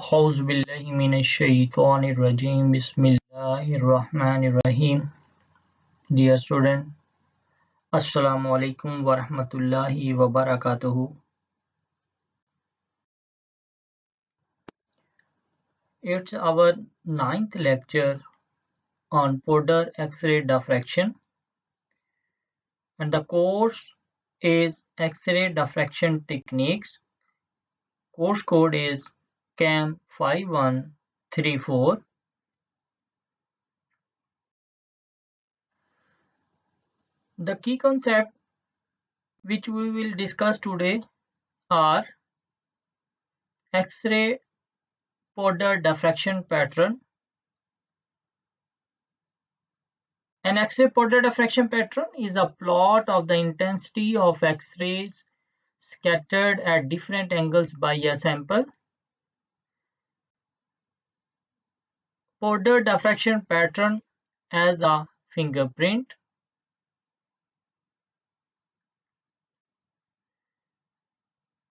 أعوذ بالله من الشيطان الرجيم بسم الله الرحمن الرحيم. Dear student, Assalamu alaikum wa rahmatullahi wa barakatuhu. It's our ninth lecture on Porter X-ray diffraction, and the course is X-ray diffraction techniques. Course code is CAM 5134. The key concepts which we will discuss today are X-ray Porter diffraction pattern. An X-ray Porter diffraction pattern is a plot of the intensity of X-rays scattered at different angles by a sample. Porter diffraction pattern as a fingerprint.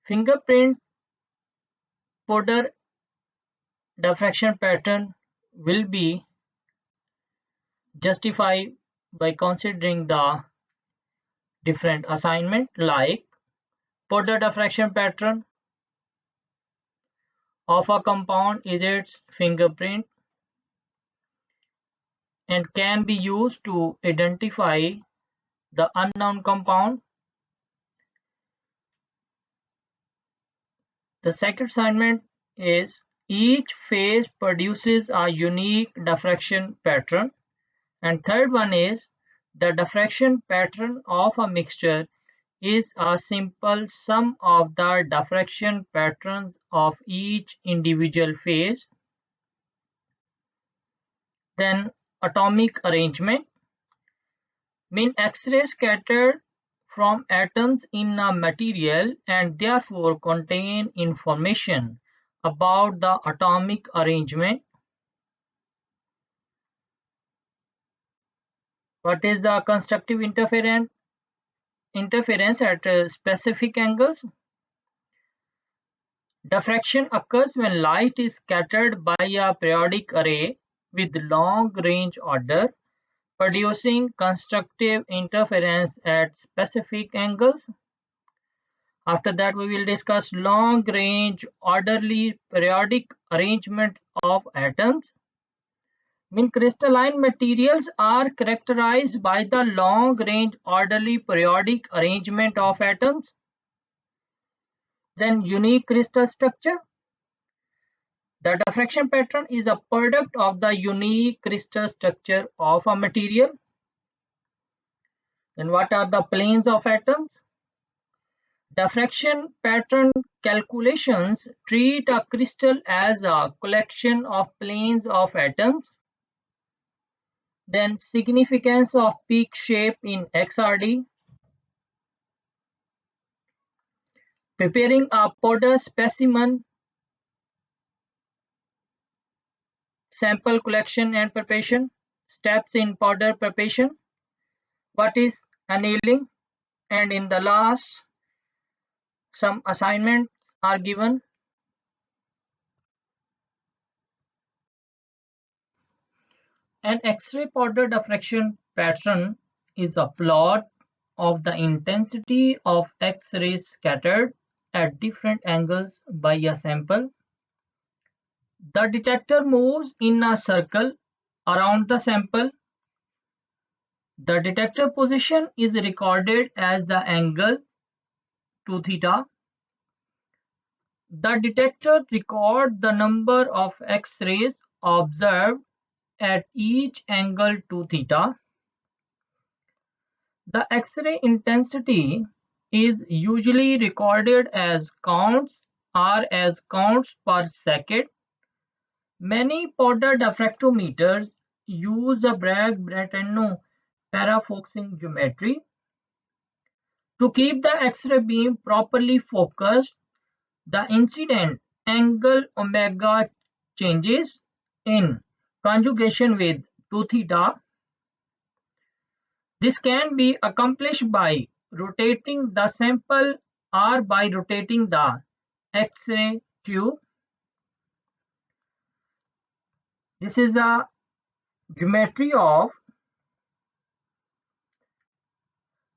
Fingerprint Porter diffraction pattern will be justified by considering the different assignment like Porter diffraction pattern of a compound is its fingerprint and can be used to identify the unknown compound. The second assignment is each phase produces a unique diffraction pattern. And third one is the diffraction pattern of a mixture is a simple sum of the diffraction patterns of each individual phase. Then atomic arrangement mean X-rays scattered from atoms in a material and therefore contain information about the atomic arrangement. What is the constructive interference at specific angles? Diffraction occurs when light is scattered by a periodic array with long range order, producing constructive interference at specific angles. After that, we will discuss long range orderly periodic arrangement of atoms. Mean crystalline materials are characterized by the long range orderly periodic arrangement of atoms. Then unique crystal structure. The diffraction pattern is a product of the unique crystal structure of a material. Then what are the planes of atoms? Diffraction pattern calculations treat a crystal as a collection of planes of atoms. Then significance of peak shape in XRD. Preparing a Porter specimen, sample collection and preparation. Steps in Porter preparation. What is annealing? And in the last, some assignments are given. An X-ray Porter diffraction pattern is a plot of the intensity of X-rays scattered at different angles by a sample. The detector moves in a circle around the sample. The detector position is recorded as the angle 2 theta. The detector records the number of X-rays observed at each angle 2 theta. The X-ray intensity is usually recorded as counts or as counts per second. Many Porter diffractometers use the Bragg-Bragg-Bragg parafocussing geometry. To keep the X-ray beam properly focused, the incident angle omega changes in conjugation with 2 theta. This can be accomplished by rotating the sample or by rotating the X-ray tube. This is the geometry of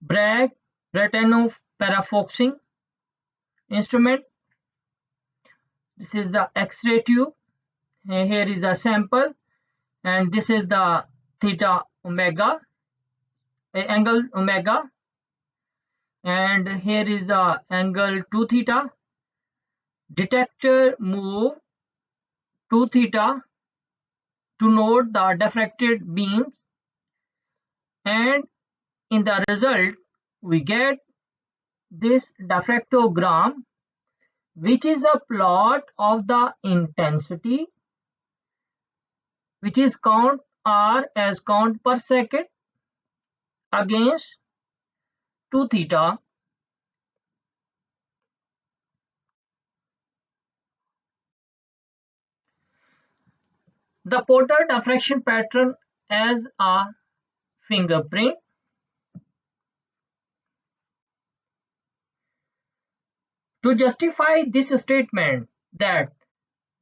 Bragg-Rattanov parafoxing instrument. This is the X-ray tube. Here is a sample, and this is the theta omega, angle omega, and here is the angle 2 theta. Detector move 2 theta to note the diffracted beams, and in the result we get this diffractogram, which is a plot of the intensity, which is count R as count per second against 2 theta. The Porter diffraction pattern as a fingerprint. To justify this statement that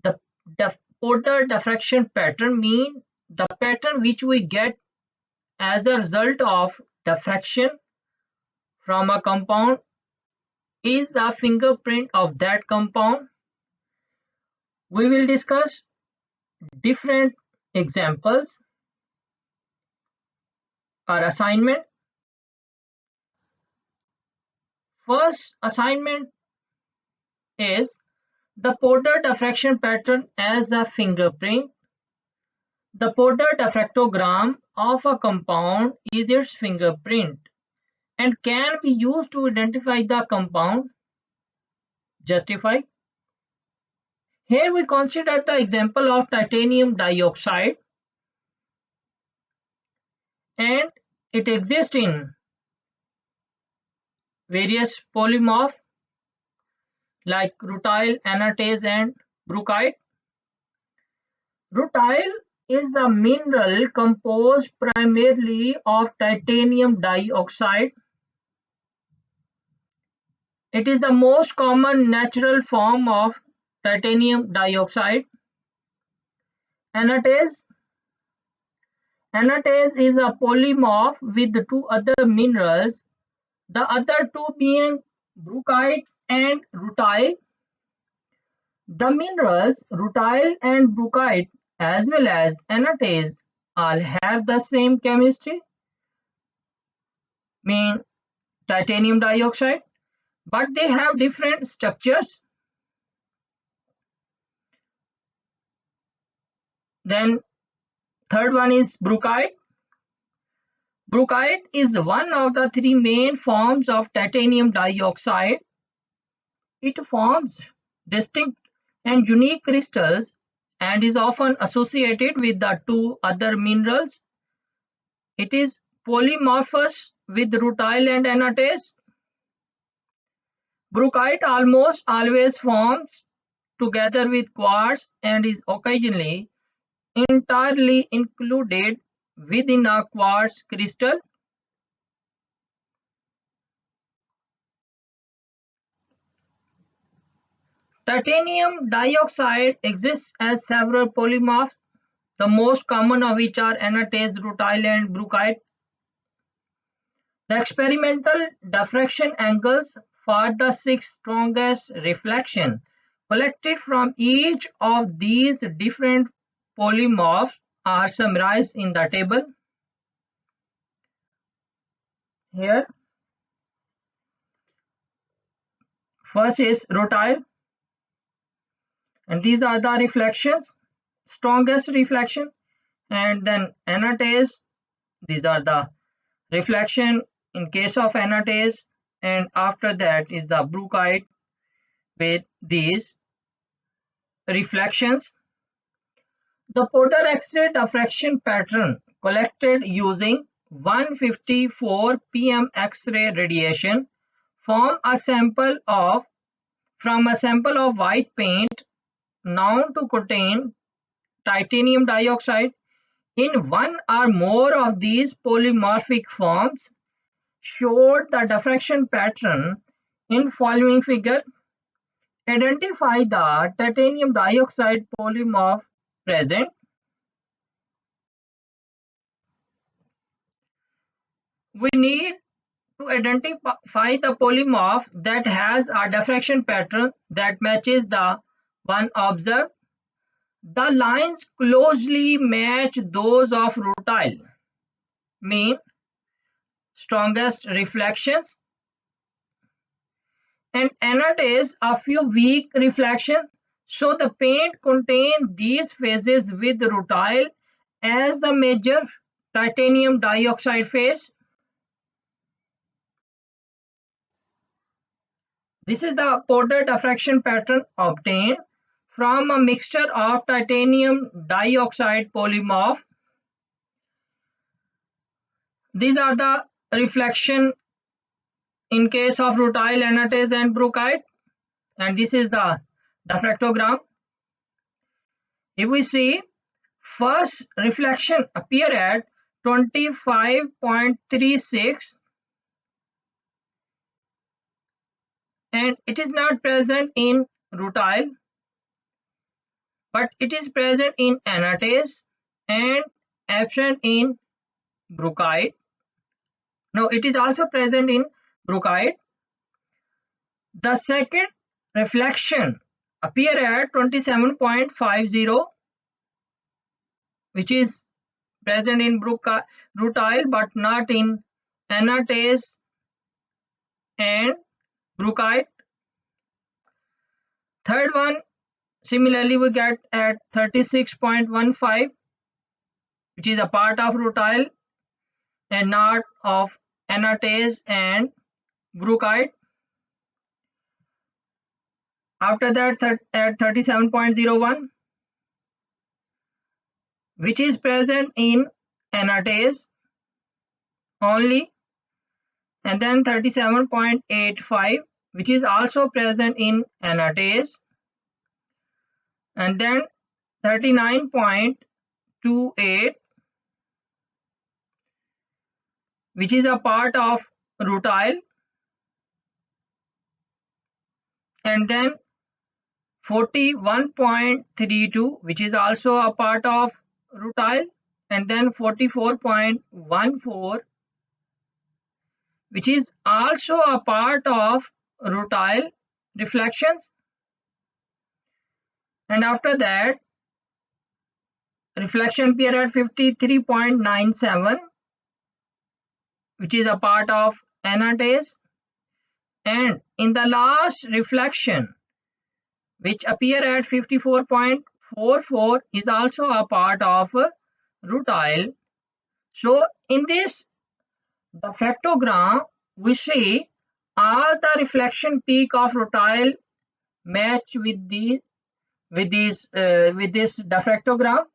the Porter diffraction pattern means the pattern which we get as a result of diffraction from a compound is a fingerprint of that compound. We will discuss different examples or assignment. First assignment is the Porter diffraction pattern as a fingerprint. The Porter diffractogram of a compound is its fingerprint and can be used to identify the compound. Justify. Here we consider the example of titanium dioxide, and it exists in various polymorph like rutile, anatase, and bruchite. Rutile is a mineral composed primarily of titanium dioxide. It is the most common natural form of titanium dioxide. Anatase. Anatase is a polymorph with the two other minerals, the other two being bruchite and rutile. The minerals rutile and bruchite as well as anatase all have the same chemistry, mean titanium dioxide, but they have different structures. Then third one is bruchite. Bruchite is one of the three main forms of titanium dioxide. It forms distinct and unique crystals and is often associated with the two other minerals. It is polymorphous with rutile and anatase. Bruchite almost always forms together with quartz and is occasionally entirely included within a quartz crystal. Titanium dioxide exists as several polymorphs, the most common of which are anatase, rutile, and bruchite. The experimental diffraction angles for the six strongest reflection collected from each of these different polymorphs are summarized in the table. Here, first is rutile, and these are the reflections, strongest reflection, and then anatase, these are the reflection in case of anatase, and after that is the bruchite with these reflections. The Porter X-ray diffraction pattern collected using 154 pm X-ray radiation from a sample of white paint known to contain titanium dioxide in one or more of these polymorphic forms showed the diffraction pattern in following figure. Identify the titanium dioxide polymorph present. we need to identify the polymorph that has a diffraction pattern that matches the one observed. The lines closely match those of rutile, mean strongest reflections, and annotates a few weak reflections. So the paint contains these phases with rutile as the major titanium dioxide phase. This is the powder diffraction pattern obtained from a mixture of titanium dioxide polymorph. These are the reflection in case of rutile, anatase and bruchite, and this is the diffractogram. If we see, first reflection appear at 25.36 and it is not present in rutile, but it is present in anatase and absent in bruchite. No, it is also present in bruchite. The second reflection appear at 27.50, which is present in rutile but not in anatase and bruchite. Third one, similarly we get at 36.15, which is a part of rutile and not of anatase and bruchite. After that, at 37.01, which is present in anatase only, and then 37.85, which is also present in anatase, and then 39.28, which is a part of rutile, and then 41.32, which is also a part of rutile, and then 44.14, which is also a part of rutile reflections. And after that, reflection period 53.97, which is a part of anatase, and in the last reflection, which appear at 54.44, is also a part of rutile. So in this diffractogram, we see all the reflection peak of rutile match with this diffractogram,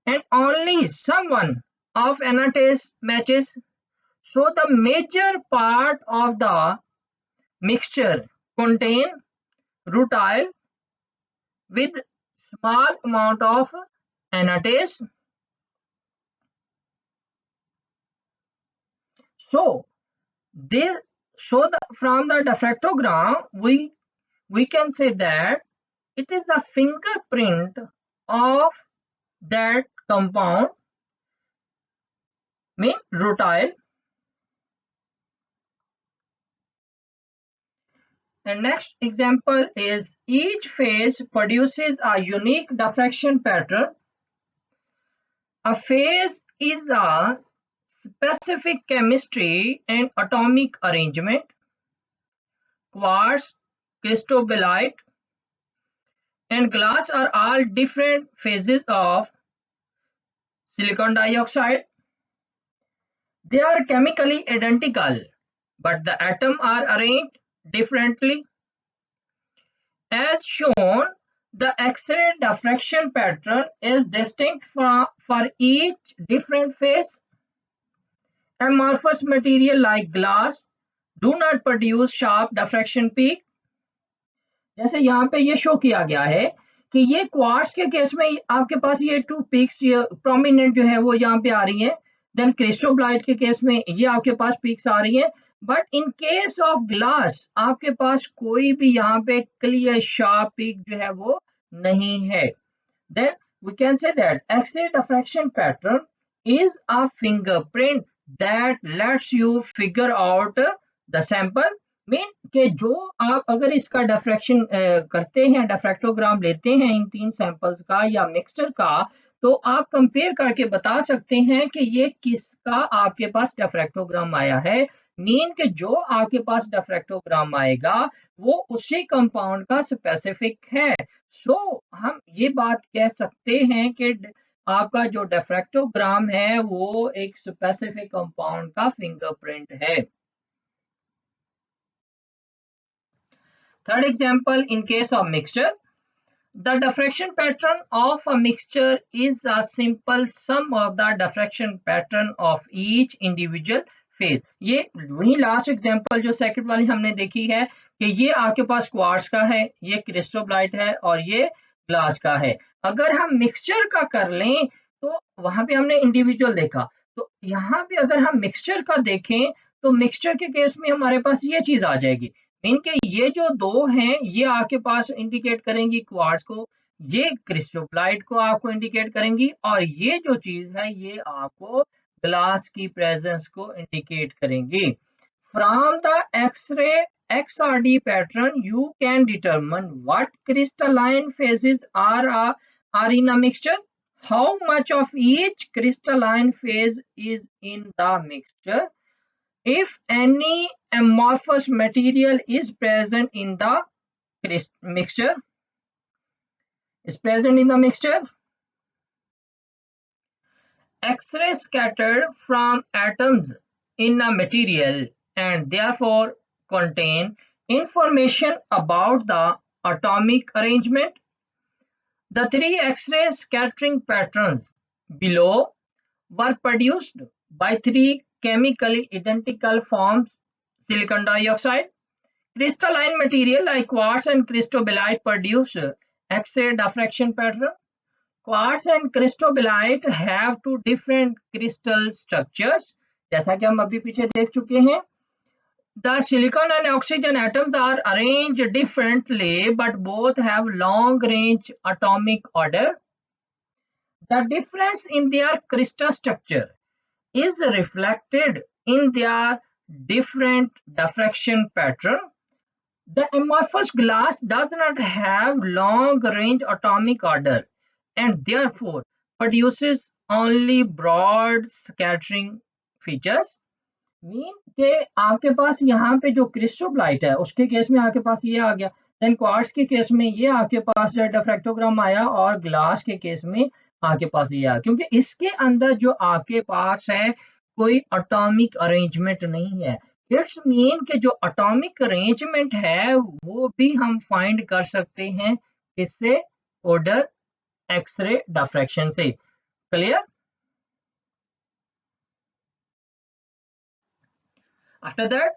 and only someone of anatase matches. So the major part of the mixture contain rutile with small amount of anatase. So from the diffractogram we can say that it is the fingerprint of that compound, mean rutile. And next example is each phase produces a unique diffraction pattern. A phase is a specific chemistry and atomic arrangement. Quartz, cristobalite, and glass are all different phases of silicon dioxide. They are chemically identical, but the atoms are arranged differently. As shown, the X-ray diffraction pattern is distinct for each different phase. Amorphous material like glass do not produce sharp diffraction peak. जैसे यहाँ पे ये show किया गया है कि ये quartz के केस में आपके पास ये टू पीक्स प्रोमिनेंट जो है वो यहाँ पे आ रही हैं, देन क्रिस्टोबलाइट के केस में ये आपके पास पीक्स आ रही हैं, but in case of glass आपके पास कोई भी यहाँ पे क्लियर शार्प पीक जो है वो नहीं है. Then we can say that X-ray diffraction pattern is a fingerprint that lets you figure out the sample mean कि जो आप अगर इसका डिफ्रैक्शन करते हैं, डिफ्रैक्टोग्राम लेते हैं इन तीन सैंपल्स का या मिक्सचर का, तो आप कंपेयर करके बता सकते हैं कि ये किसका आपके पास डिफ्रैक्टोग्राम आया है। मीन कि जो आपके पास डिफ्रैक्टोग्राम आएगा वो उसी कंपाउंड का स्पेसिफिक है। सो हम ये बात कह सकते हैं कि आपका जो डिफ्रैक्टोग्राम है वो एक स्पेसिफिक कंपाउंड का फिंगरप्रिंट है। Third example, in case of mixture, the diffraction pattern of a mixture is a simple sum of the diffraction pattern of each individual phase। ये वही लास्ट एग्जांपल जो सेकंड वाली हमने देखी है कि ये आपके पास क्वार्ट्ज का है, ये क्रिस्टोब्लाइट है और ये ग्लास का है। अगर हम मिक्सचर का कर लें तो वहां पे हमने इंडिविजुअल देखा, तो यहाँ पे अगर हम मिक्सचर का देखें तो मिक्सचर के केस में हमारे पास ये चीज आ जाएगी। इनके ये जो दो हैं ये आपके पास इंडिकेट करेंगी क्वार्ट्ज को, ये क्रिस्टोप्लाइट को आपको इंडिकेट करेंगी, और ये जो चीज है ये आपको ग्लास की प्रेजेंस को इंडिकेट करेंगी। From the x-ray XRD pattern you can determine what crystalline phases are in a mixture, how much of each crystalline phase is in the mixture, if any amorphous material is present in the mixture, X-ray scattered from atoms in a material and therefore contain information about the atomic arrangement. The three X-ray scattering patterns below were produced by three chemically identical forms: silicon dioxide, crystalline material like quartz and cristobalite produce X-ray diffraction pattern. Quartz and cristobalite have two different crystal structures, जैसा कि हम अभी पीछे देख चुके हैं। The silicon and oxygen atoms are arranged differently but both have long range atomic order. The difference in their crystal structure is reflected in their different diffraction pattern. The amorphous glass does not have long range atomic order and therefore produces only broad scattering features. Mean के आपके पास यहाँ पे जो क्रिस्टोब्लाइट है उसके case में आपके पास ये आ गया, देन क्वार्ट्ज के केस में ये आपके पास डिफ्रैक्टोग्राम आया, और ग्लास के केस में आपके पास ये आया, क्योंकि इसके अंदर जो आपके पास है कोई एटॉमिक अरेंजमेंट नहीं है। इट्स मीन के जो एटॉमिक अरेंजमेंट है वो भी हम फाइंड कर सकते हैं इससे, ऑर्डर एक्सरे डिफ्रैक्शन से। Clear? After that,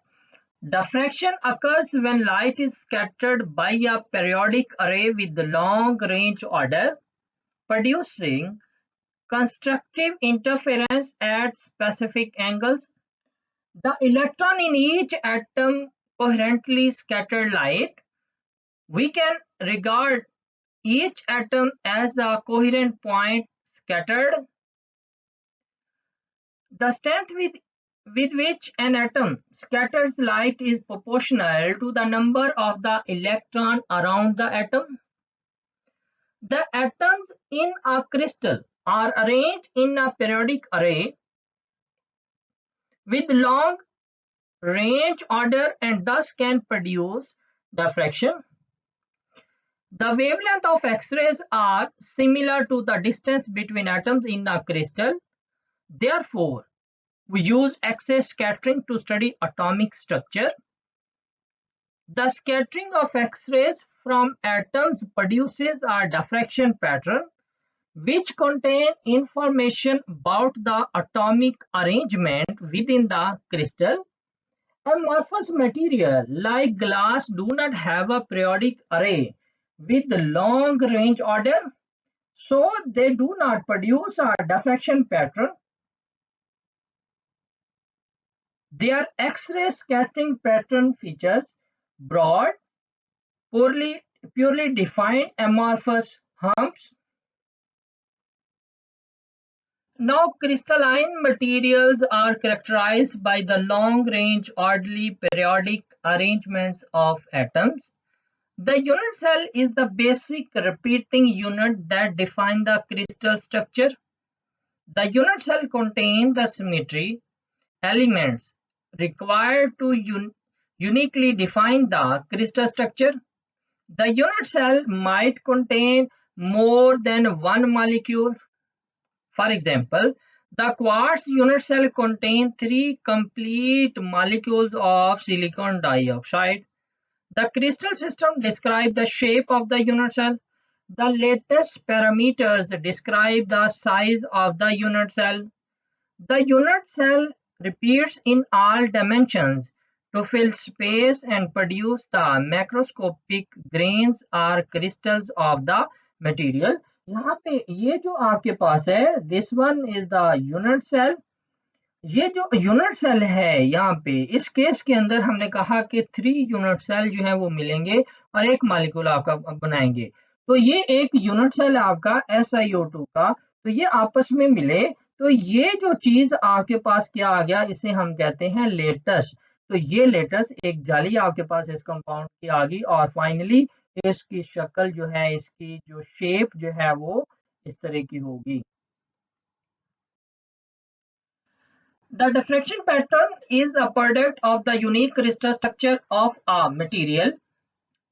diffraction occurs when light is scattered by a periodic array with long range order, producing constructive interference at specific angles. The electron in each atom coherently scattered light. We can regard each atom as a coherent point scattered. The strength with which an atom scatters light is proportional to the number of the electrons around the atom. The atoms in a crystal are arranged in a periodic array with long range order and thus can produce diffraction. The wavelength of X-rays are similar to the distance between atoms in a crystal. Therefore, we use X-ray scattering to study atomic structure. The scattering of X-rays from atoms produces a diffraction pattern which contain information about the atomic arrangement within the crystal. Amorphous material like glass do not have a periodic array with long range order, so they do not produce a diffraction pattern. Their X-ray scattering pattern features broad, purely defined amorphous humps. Now, crystalline materials are characterized by the long-range orderly periodic arrangements of atoms. The unit cell is the basic repeating unit that defines the crystal structure. The unit cell contains the symmetry elements required to uniquely define the crystal structure. The unit cell might contain more than one molecule. For example, the quartz unit cell contains three complete molecules of silicon dioxide. The crystal system describes the shape of the unit cell. The latest parameters describe the size of the unit cell. The unit cell repeats in all dimensions to fill space and produce the macroscopic grains or crystals of the material. यहाँ पे ये जो आपके पास है, this one is the unit cell. ये जो unit cell है यहाँ पे इस केस के अंदर हमने कहा कि 3 यूनिट सेल जो है वो मिलेंगे और एक मॉलिक्यूल आपका बनाएंगे। तो ये एक यूनिट सेल आपका SiO2 का, तो ये आपस में मिले तो ये जो चीज आपके पास क्या आ गया, इसे हम कहते हैं लेटस। तो ये लेटस एक जाली आपके पास इस कंपाउंड की आ गई और फाइनली इसकी शक्ल जो है, इसकी जो शेप जो है वो इस तरह की होगी। The diffraction pattern is a product of the unique crystal structure of a material.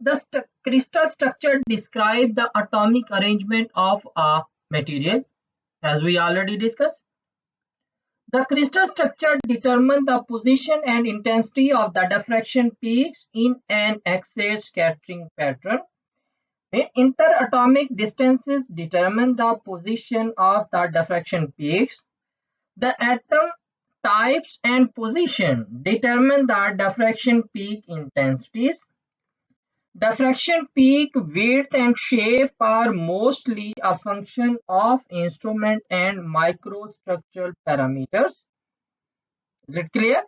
The crystal structure describes the atomic arrangement of a material, as we already discussed. The crystal structure determines the position and intensity of the diffraction peaks in an X-ray scattering pattern. The interatomic distances determine the position of the diffraction peaks. The atom types and position determine the diffraction peak intensities. Diffraction peak width and shape are mostly a function of instrument and microstructural parameters. Is it clear?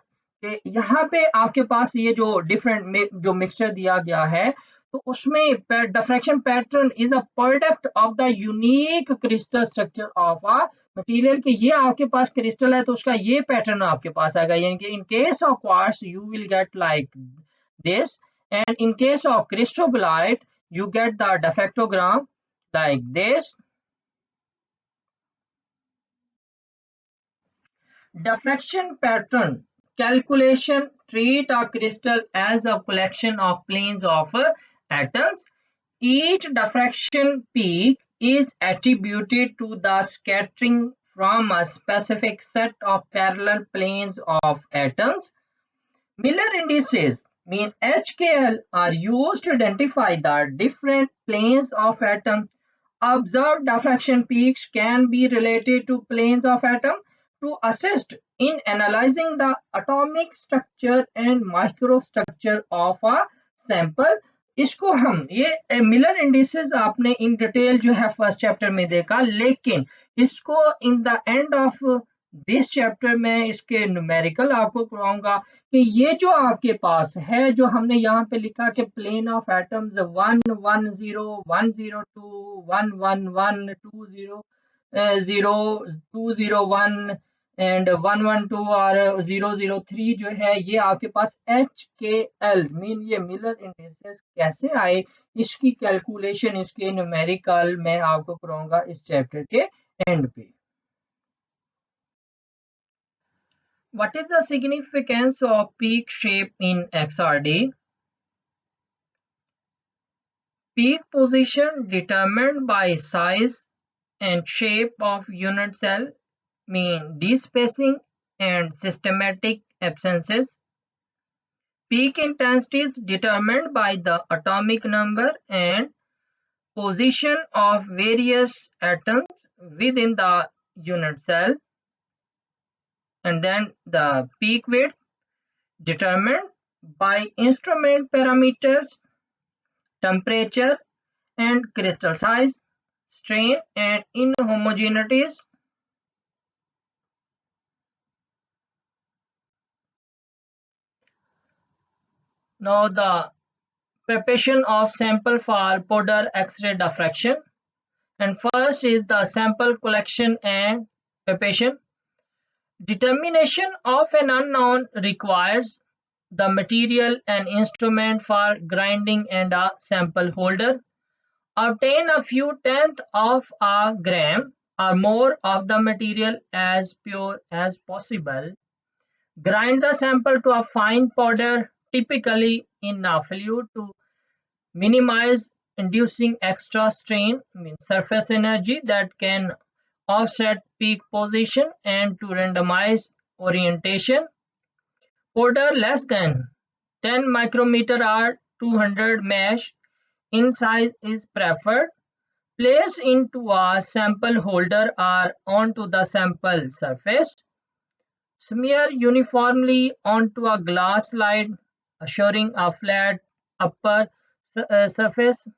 कि यहाँ पे आपके पास ये जो different जो mixture दिया गया है, तो उसमें diffraction pattern is a product of the unique crystal structure of a material. कि ये आपके पास क्रिस्टल है तो उसका ये पैटर्न आपके पास आएगा, यानी कि in case of quartz you will get like this and in case of cristobalite you get the diffractogram like this. Diffraction pattern calculation treat a crystal as a collection of planes of atoms. Each diffraction peak is attributed to the scattering from a specific set of parallel planes of atoms. Miller indices mean HKL are used to identify the different planes of atoms. Observed diffraction peaks can be related to planes of atom to assist in analyzing the atomic structure and microstructure of a sample. इसको हम ये Miller indices आपने in detail जो है first chapter में देखा, लेकिन इसको in the end of this chapter में इसके न्यूमेरिकल आपको करवाऊंगा कि ये जो आपके पास है, जो हमने यहाँ पे लिखा कि प्लेन ऑफ एटम्स 110 102 111 20 201 एंड 112 और 003 जो है ये आपके पास HKL मीन ये मिलर इंडिसेस कैसे आए, इसकी कैलकुलेशन इसके न्यूमेरिकल मैं आपको कराऊंगा इस चैप्टर के एंड पे। What is the significance of peak shape in XRD? Peak position determined by size and shape of unit cell mean despacing and systematic abscences. Peak intensity is determined by the atomic number and position of various atoms within the unit cell. And then the peak width determined by instrument parameters, temperature and crystal size, strain and inhomogeneities. Now the preparation of sample for powder X-ray diffraction, and first is the sample collection and preparation. Determination of an unknown requires the material and instrument for grinding and a sample holder. Obtain a few tenths of a gram or more of the material as pure as possible. Grind the sample to a fine powder, typically in a fluid, to minimize inducing extra strain, means surface energy that can offset peak position, and to randomize orientation. Powder less than 10 micrometer or 200 mesh in size is preferred. Place into a sample holder or onto the sample surface. Smear uniformly onto a glass slide, assuring a flat upper surface.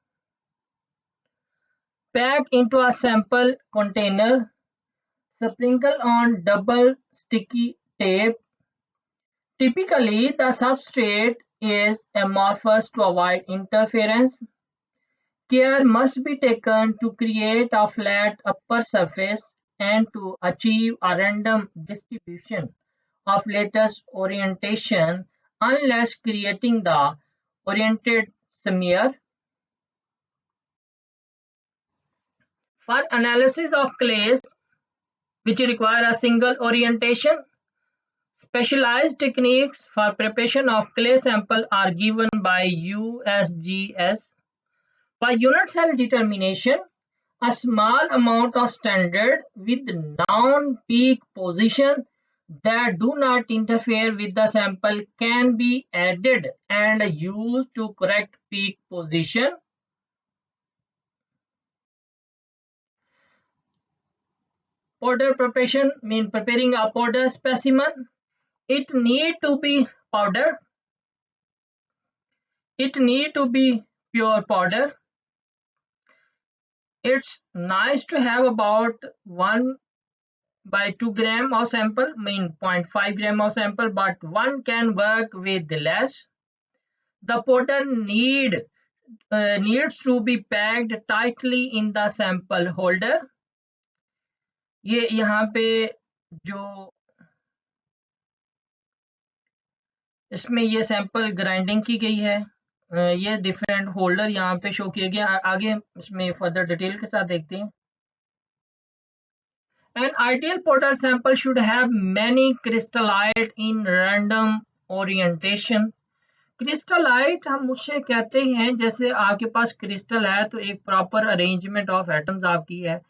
Pack into a sample container. Sprinkle on double sticky tape. Typically, the substrate is amorphous to avoid interference. Care must be taken to create a flat upper surface and to achieve a random distribution of lattice orientation unless creating the oriented smear. For analysis of clays which require a single orientation, specialized techniques for preparation of clay sample are given by USGS. For unit cell determination, a small amount of standard with known peak position that do not interfere with the sample can be added and used to correct peak position. Powder preparation means preparing a powder specimen. It need to be powder. It need to be pure powder. It's nice to have about 1 by 2 gram of sample, mean 0.5 gram of sample, but one can work with less. The powder needs to be packed tightly in the sample holder. ये यहाँ पे जो इसमें ये sample grinding की गई है, ये डिफरेंट होल्डर यहाँ पे शो किया गया। आगे इसमें फर्दर डिटेल के साथ देखते हैं। An ideal powder sample should have many crystallite in random orientation. Crystallite हम उससे कहते हैं जैसे आपके पास क्रिस्टल है तो एक प्रॉपर अरेंजमेंट ऑफ एटम्स आपकी है,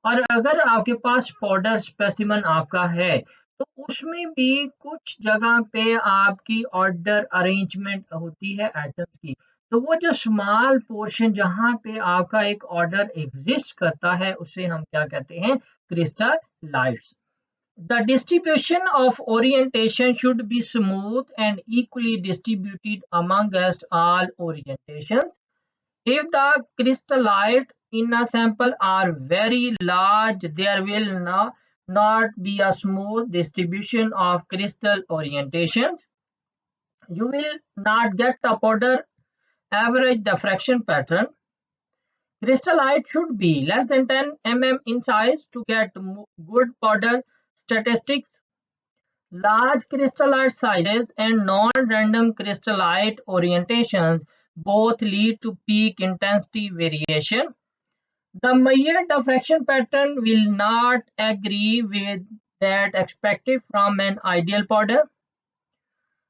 और अगर आपके पास पाउडर स्पेसिमन आपका है तो उसमें भी कुछ जगह पे आपकी ऑर्डर अरेंजमेंट होती है एटम्स की। तो वो जो स्मॉल पोर्शन जहाँ पे आपका एक ऑर्डर एग्जिस्ट करता है उसे हम क्या कहते हैं, क्रिस्टलाइट्स। The distribution of orientation should be smooth and equally distributed amongst all orientations. If the crystallite in a sample are very large, there will not be a smooth distribution of crystal orientations. You will not get a powder average diffraction pattern. Crystallite should be less than 10 mm in size to get good powder statistics. Large crystallite sizes and non-random crystallite orientations both lead to peak intensity variation. The Mayer diffraction pattern will not agree with that expected from an ideal powder.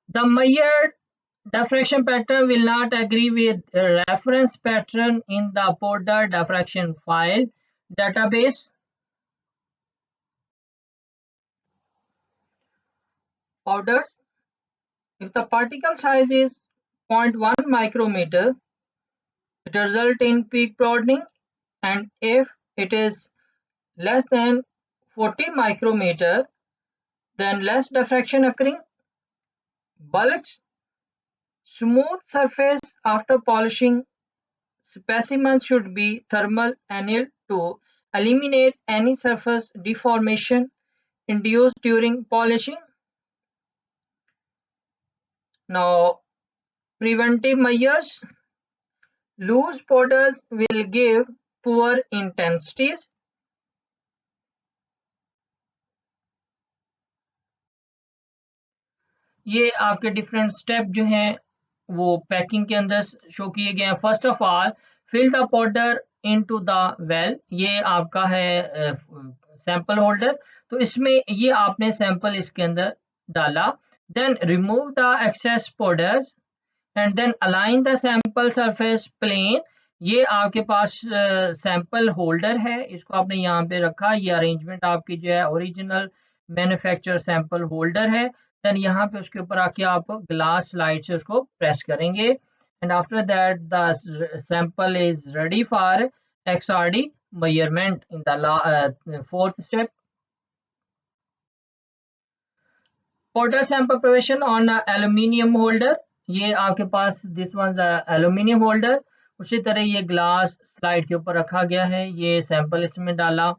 The Mayer diffraction pattern will not agree with a reference pattern in the powder diffraction file database. Powders. If the particle size is 0.1 micrometer, it results in peak broadening, and if it is less than 40 micrometer, then less diffraction occurring. Bulks. Smooth surface after polishing. Specimens should be thermal annealed to eliminate any surface deformation induced during polishing. Now, preventive measures. Loose powders will give poor intensities. ये आपके different step जो हैं वो packing के अंदर show किए गए हैं। First of all, fill the powder into the well, ये आपका है सैंपल होल्डर, तो इसमें ये आपने सैंपल इसके अंदर डाला। Then remove the excess powders and then align the sample surface plane. ये आपके पास सैंपल होल्डर है, इसको आपने यहाँ पे रखा। ये अरेंजमेंट आपकी जो है ओरिजिनल मैन्युफैक्चर सैंपल होल्डर है। देन यहाँ पे उसके ऊपर आके आप ग्लास स्लाइड से उसको प्रेस करेंगे and after that the sample is ready for XRD measurement in the fourth step. Powder sample preparation on a aluminium holder, ये आपके पास दिस वन एल्यूमिनियम होल्डर। उसी तरह ये ग्लास स्लाइड के ऊपर रखा गया है, ये सैंपल इसमें डाला।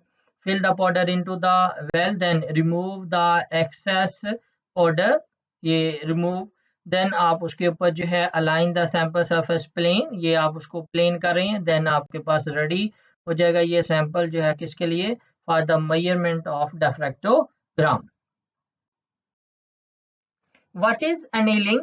Fill the powder into the well, then remove the excess powder, ये रिमूव। देन आप उसके ऊपर जो है align the sample surface plane, ये आप उसको प्लेन कर रहे हैं। देन आपके पास रेडी हो जाएगा ये सैंपल जो है किसके लिए, for the measurement of diffractogram. What is annealing?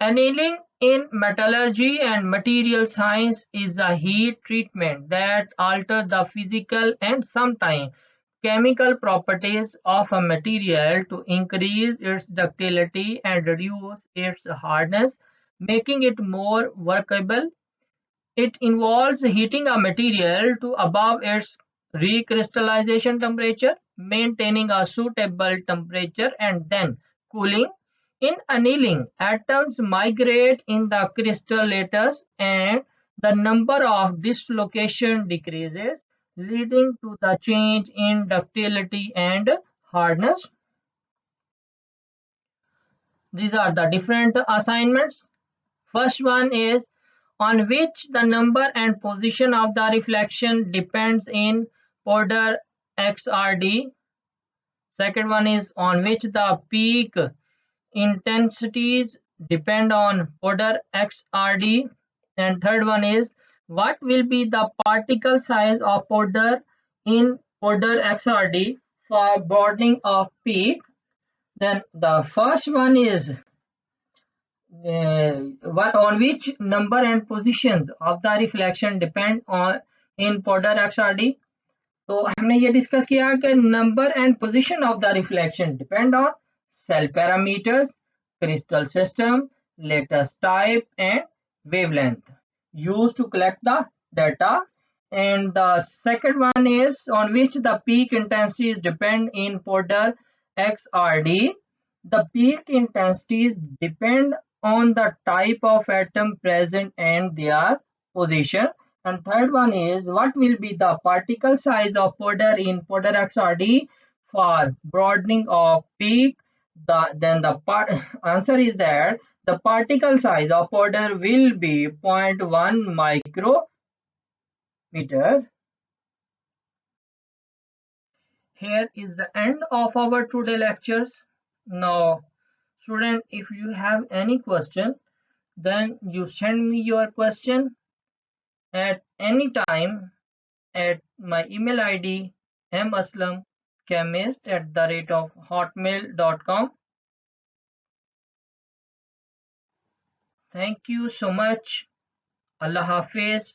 Annealing in metallurgy and material science is a heat treatment that alters the physical and sometimes chemical properties of a material to increase its ductility and reduce its hardness, making it more workable. It involves heating a material to above its recrystallization temperature, maintaining a suitable temperature, and then cooling. In annealing, atoms migrate in the crystal lattice and the number of dislocation decreases, leading to the change in ductility and hardness. These are the different assignments. First one is on which the number and position of the reflection depends in powder XRD. Second one is on which the peak intensities depend on powder XRD. And third one is what will be the particle size of powder in powder XRD for broadening of peak. Then the first one is what on which number and positions of the reflection depend on in powder XRD. तो हमने ये discuss किया कि number and position of the reflection depend on sale parameters, crystal system, latest type and wavelength used to collect the data. And the second one is on which the peak intensities depend in powder XRD. The peak intensities depend on the type of atom present and their position. And third one is what will be the particle size of powder in powder XRD for broadening of peak. Then the answer is that the particle size of powder will be 0.1 micrometer. Here is the end of our today lectures. Now, student, if you have any question, then you send me your question at any time at my email ID maslamchemist@hotmail.com. Thank you so much. Allah Hafiz.